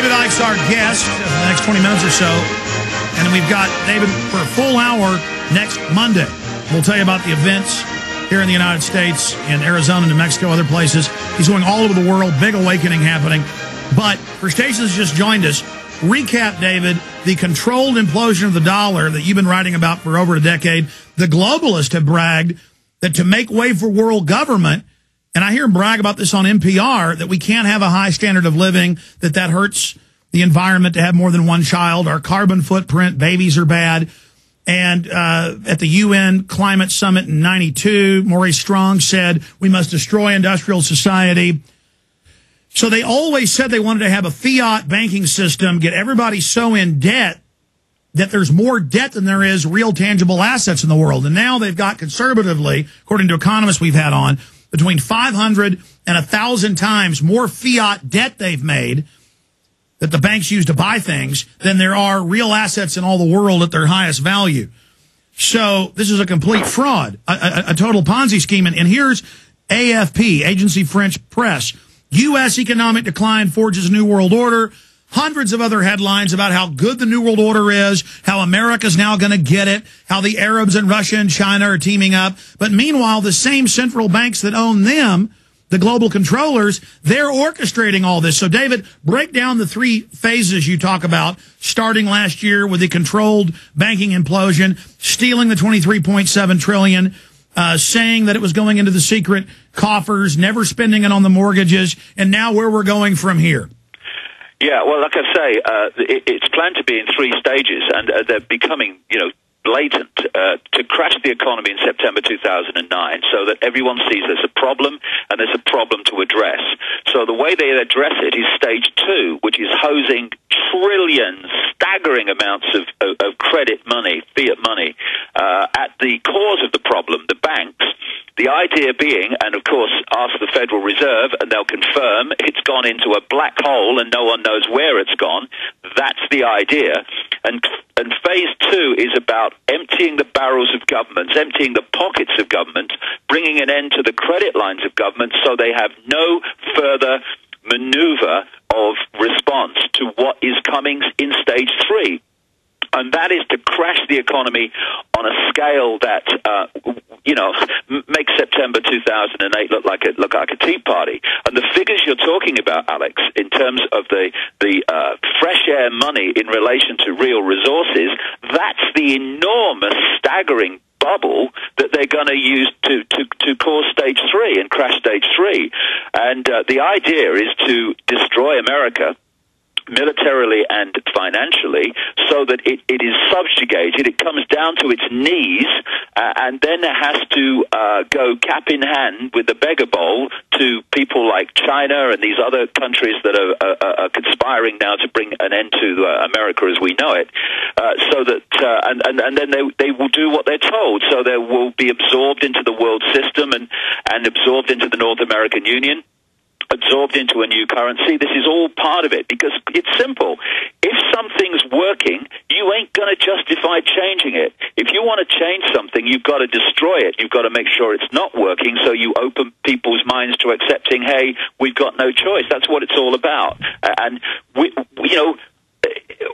David Icke's our guest for the next 20 minutes or so. And then we've got David for a full hour next Monday. We'll tell you about the events here in the United States, in Arizona, New Mexico, other places. He's going all over the world, big awakening happening. But for stations just joined us, recap, David, the controlled implosion of the dollar that you've been writing about for over a decade. The globalists have bragged that to make way for world government, and I hear him brag about this on NPR, that we can't have a high standard of living, that hurts the environment to have more than one child, our carbon footprint, babies are bad. And at the UN Climate Summit in 92, Maurice Strong said we must destroy industrial society. So they always said they wanted to have a fiat banking system, get everybody so in debt that there's more debt than there is real tangible assets in the world. And now they've got conservatively, according to economists we've had on, between 500 and 1,000 times more fiat debt they've made that the banks use to buy things than there are real assets in all the world at their highest value. So this is a complete fraud, a total Ponzi scheme. And here's AFP, Agency French Press. U.S. economic decline forges a new world order. Hundreds of other headlines about how good the new world order is, how America's now going to get it, how the Arabs and Russia and China are teaming up. But meanwhile, the same central banks that own them, the global controllers, they're orchestrating all this. So, David, break down the three phases you talk about, starting last year with the controlled banking implosion, stealing the $23.7 trillion, saying that it was going into the secret coffers, never spending it on the mortgages, and now where we're going from here. Yeah, well, like I say, it's planned to be in three stages, and they're becoming, blatant to crash the economy in September 2009 so that everyone sees there's a problem and there's a problem to address. So the way they address it is stage two, which is hosing trillions, staggering amounts of credit money, fiat money, at the cause of the problem, the banks. The idea being, and of course, ask the Federal Reserve, and they'll confirm it's gone into a black hole and no one knows where it's gone. That's the idea. And phase two is about emptying the barrels of governments, emptying the pockets of government, bringing an end to the credit lines of government so they have no further maneuver of response to what is coming in stage three. And that is to crash the economy on a scale that, makes September 2008 look like a tea party. And the figures you're talking about, Alex, in terms of the fresh air money in relation to real resources, that's the enormous, staggering bubble that they're going to use to cause stage three and crash stage three. And the idea is to destroy America militarily and financially, so that it is subjugated, it comes down to its knees, and then it has to go cap in hand with the beggar bowl to people like China and these other countries that are conspiring now to bring an end to America as we know it, so that and then they will do what they're told, so they will be absorbed into the world system and absorbed into the North American Union, absorbed into a new currency. This is all part of it, because it's simple. If something's working, you ain't going to justify changing it. If you want to change something, you've got to destroy it. You've got to make sure it's not working, so you open people's minds to accepting, hey, we've got no choice. That's what it's all about. And,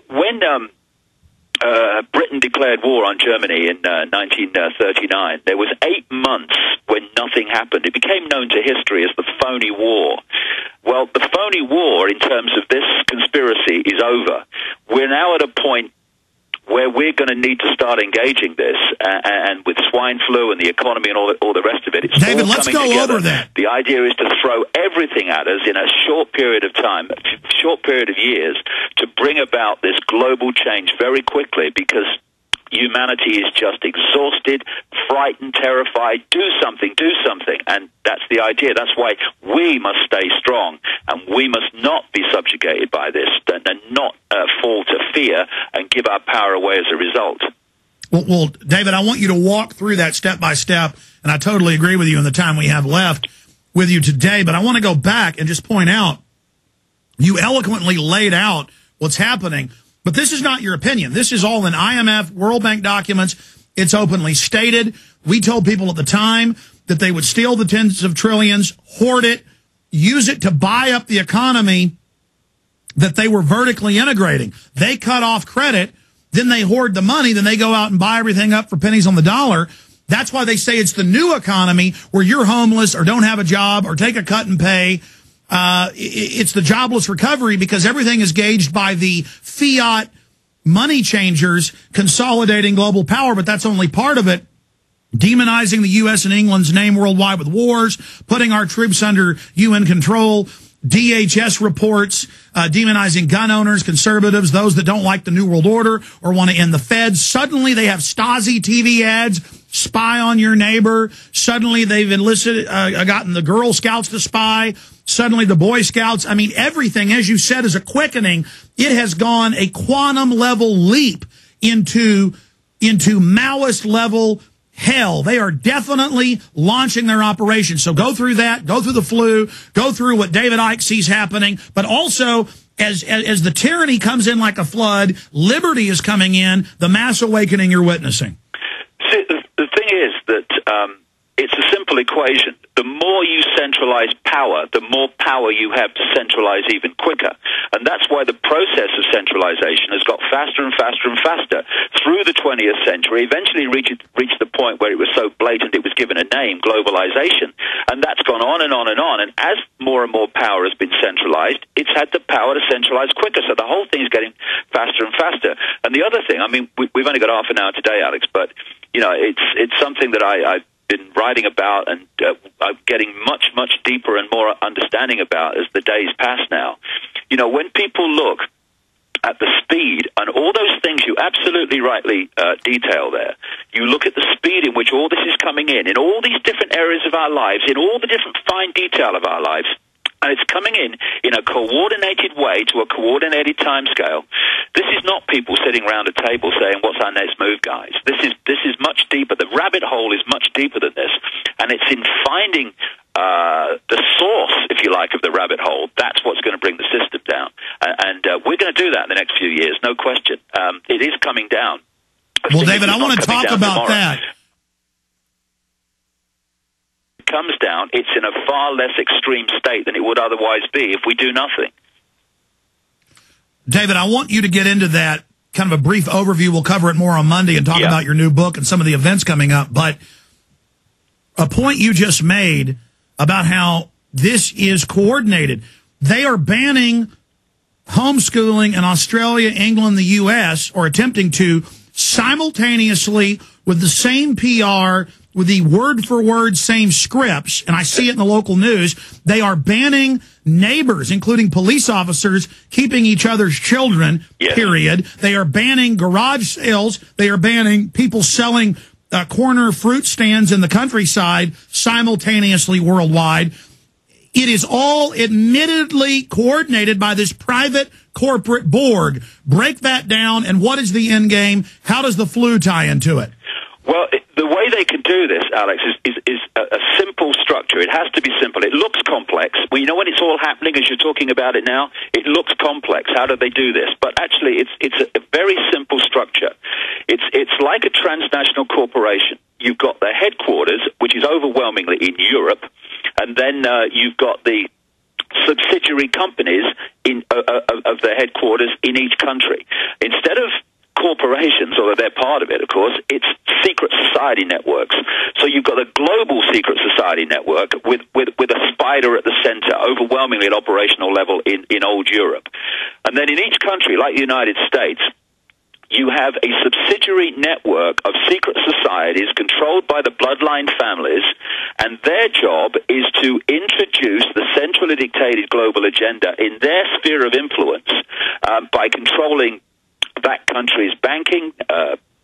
when Britain declared war on Germany in 1939, there was 8 months when nothing happened. It became known to history as the phony war. Well, the phony war, in terms of this conspiracy, is over. We're now at a point where we're going to need to start engaging this, and with swine flu and the economy and all the rest of it, it's David, all let's coming go together. over that. The idea is to throw everything at us in a short period of time, a short period of years, to bring about this global change very quickly, because humanity is just exhausted, frightened, terrified. Do something, and that's the idea. That's why we must stay strong, and we must not be subjugated by this, and not fall to fear and give our power away as a result. Well, David, I want you to walk through that step by step, and I totally agree with you in the time we have left with you today, but I want to go back and just point out, you eloquently laid out what's happening, but this is not your opinion. This is all in IMF, World Bank documents. It's openly stated. We told people at the time that they would steal the tens of trillions, hoard it, use it to buy up the economy, that they were vertically integrating. They cut off credit, then they hoard the money, then they go out and buy everything up for pennies on the dollar. That's why they say it's the new economy where you're homeless or don't have a job or take a cut in pay. It's the jobless recovery because everything is gauged by the fiat money changers consolidating global power, but that's only part of it. Demonizing the U.S. and England's name worldwide with wars, putting our troops under UN control, DHS reports, demonizing gun owners, conservatives, those that don't like the New World Order or want to end the feds. Suddenly they have Stasi TV ads, spy on your neighbor. Suddenly they've enlisted, gotten the Girl Scouts to spy. Suddenly the Boy Scouts. I mean, everything, as you said, is a quickening. It has gone a quantum level leap into Maoist level hell. They are definitely launching their operation. So go through that, go through the flu, go through what David Icke sees happening, but also as the tyranny comes in like a flood, liberty is coming in, the mass awakening you're witnessing. See, the thing is that it's a simple equation. The more you centralize power, the more power you have to centralize even quicker. And that's why the process of centralization has got faster and faster and faster through the 20th century, eventually reached the point where it was so blatant it was given a name, globalization. And that's gone on and on and on. And as more and more power has been centralized, it's had the power to centralize quicker. So the whole thing is getting faster and faster. And the other thing, I mean, we've only got half an hour today, Alex, but, you know, it's something that I've been writing about and I'm getting much, much deeper and more understanding about as the days pass now. You know, when people look at the speed and all those things you absolutely rightly detail there, you look at the speed in which all this is coming in all these different areas of our lives, in all the different fine detail of our lives, and it's coming in a coordinated way to a coordinated timescale. This is not people sitting around a table saying, what's our next move, guys? This is much deeper. The rabbit hole is much deeper than this, and it's in finding the source, if you like, of the rabbit hole. That's what's going to bring the system down. And we're going to do that in the next few years, no question. It is coming down. Well, David, I want to talk about that. Comes down, it's in a far less extreme state than it would otherwise be if we do nothing. David, I want you to get into that, kind of a brief overview. We'll cover it more on Monday and talk about your new book and some of the events coming up. But a point you just made about how this is coordinated. They are banning homeschooling in Australia, England, the U.S., or attempting to simultaneously with the same PR, with the word-for-word same scripts, and I see it in the local news. They are banning neighbors, including police officers, keeping each other's children, period. They are banning garage sales. They are banning people selling corner fruit stands in the countryside simultaneously worldwide. It is all admittedly coordinated by this private corporate Borg. Break that down, and what is the end game? How does the flu tie into it? Well, the way they can do this, Alex, is a simple structure. It has to be simple. It looks complex. Well, you know when it's all happening as you're talking about it now? It looks complex. How do they do this? But actually, it's a very simple structure. It's like a transnational corporation. You've got the headquarters, which is overwhelmingly in Europe, and then you've got the subsidiary companies of the headquarters in each country. Instead of corporations, although they're part of it, of course, it's secret society networks. So you've got a global secret society network with a spider at the center, overwhelmingly at operational level in old Europe. And then in each country, like the United States, you have a subsidiary network of secret societies controlled by the bloodline families, and their job is to introduce the centrally dictated global agenda in their sphere of influence by controlling that country's banking,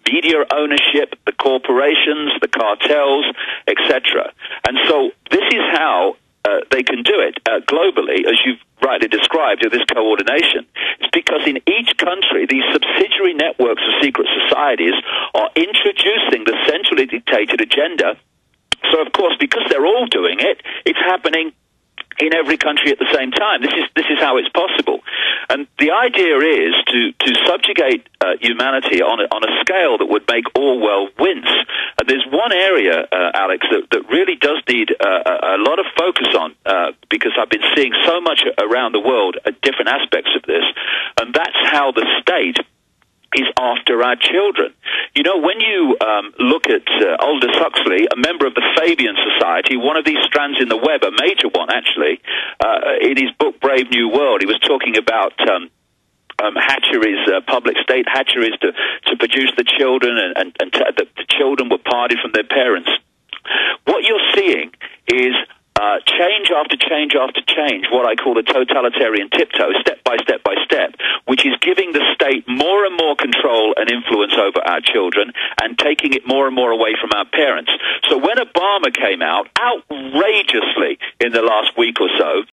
media ownership, the corporations, the cartels, etc. And so this is how they can do it globally, as you've rightly described, this coordination. It's because in each country, these subsidiary networks of secret societies are introducing the centrally dictated agenda. So, of course, because they're all doing it, it's happening in every country at the same time. This is how it's possible. And the idea is to subjugate humanity on a scale that would make all world wince. And there's one area, Alex, that really does need a lot of focus on, because I've been seeing so much around the world at different aspects of this, and that's how the state is after our children. You know, when you look at Aldous Huxley, a member of the Fabian Society, one of these strands in the web, a major one actually, in his book Brave New World, he was talking about hatcheries, public state hatcheries to produce the children, and the children were parted from their parents. What you're seeing is change after change after change, what I call the totalitarian tiptoe, step by step by step, which is giving the state more and more control and influence over our children and taking it more and more away from our parents. So when Obama came out, outrageously in the last week or so,